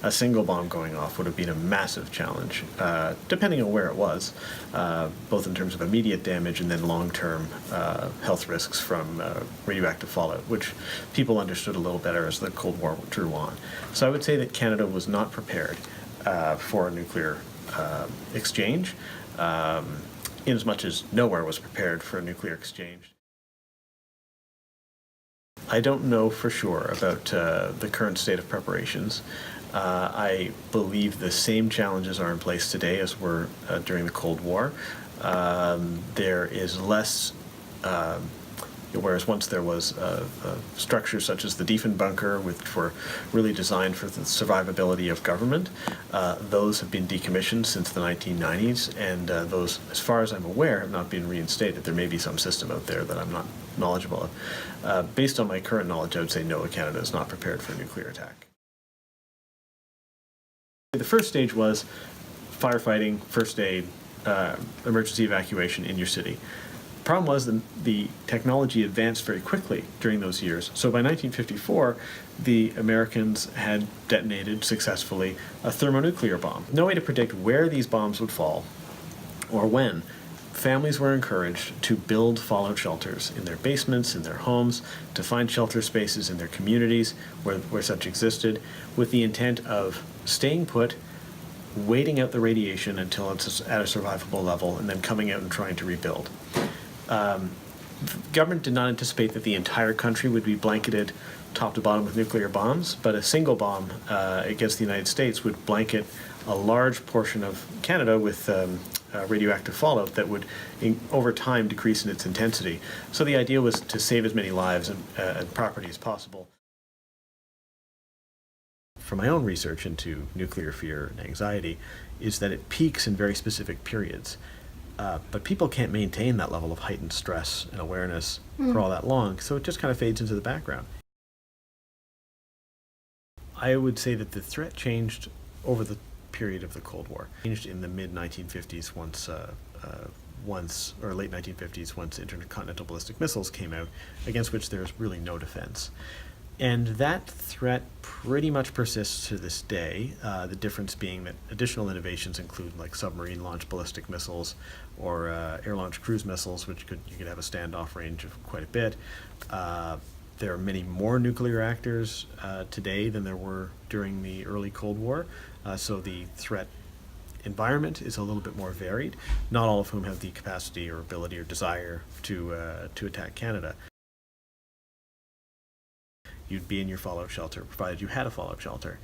a single bomb going off would have been a massive challenge, depending on where it was, both in terms of immediate damage and then long-term health risks from radioactive fallout, which people understood a little better as the Cold War drew on. So I would say that Canada was not prepared for a nuclear exchange, in as much as nowhere was prepared for a nuclear exchange. I don't know for sure about the current state of preparations. I believe the same challenges are in place today as were during the Cold War. There is less, whereas once there was structures such as the Diefenbunker, which were really designed for the survivability of government. Those have been decommissioned since the 1990s, and those, as far as I'm aware, have not been reinstated. There may be some system out there that I'm not knowledgeable of. Based on my current knowledge, I would say no, Canada is not prepared for a nuclear attack. The first stage was firefighting, first aid, emergency evacuation in your city. The problem was that the technology advanced very quickly during those years. So by 1954, the Americans had detonated successfully a thermonuclear bomb. No way to predict where these bombs would fall or when. Families were encouraged to build fallout shelters in their basements, in their homes, to find shelter spaces in their communities where such existed, with the intent of staying put, waiting out the radiation until it's at a survivable level, and then coming out and trying to rebuild. The government did not anticipate that the entire country would be blanketed top to bottom with nuclear bombs, but a single bomb against the United States would blanket a large portion of Canada with radioactive fallout that would, over time, decrease in its intensity. So the idea was to save as many lives and property as possible. From my own research into nuclear fear and anxiety, is that it peaks in very specific periods. But people can't maintain that level of heightened stress and awareness for all that long, so it just kind of fades into the background. I would say that the threat changed over the period of the Cold War. It changed in the mid-1950s or late 1950s, once intercontinental ballistic missiles came out, against which there's really no defense. And that threat pretty much persists to this day, the difference being that additional innovations include like submarine-launched ballistic missiles or air-launched cruise missiles, which you could have a standoff range of quite a bit. There are many more nuclear reactors today than there were during the early Cold War, so the threat environment is a little bit more varied, not all of whom have the capacity or ability or desire to attack Canada. You'd be in your fallout shelter, provided you had a fallout shelter.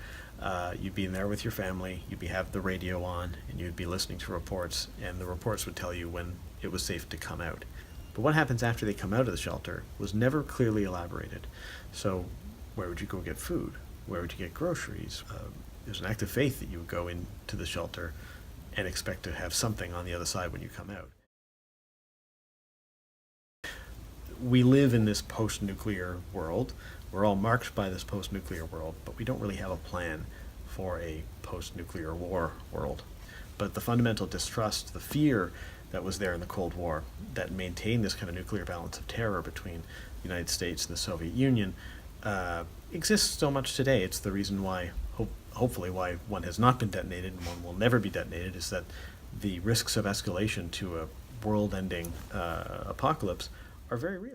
You'd be in there with your family, you'd have the radio on, and you'd be listening to reports, and the reports would tell you when it was safe to come out. But what happens after they come out of the shelter was never clearly elaborated. So where would you go get food? Where would you get groceries? There's an act of faith that you would go into the shelter and expect to have something on the other side when you come out. We live in this post-nuclear world. We're all marked by this post-nuclear world, but we don't really have a plan for a post-nuclear war world. But the fundamental distrust, the fear that was there in the Cold War that maintained this kind of nuclear balance of terror between the United States and the Soviet Union exists so much today. It's the reason why, hopefully, why one has not been detonated and one will never be detonated, is that the risks of escalation to a world-ending apocalypse are very real.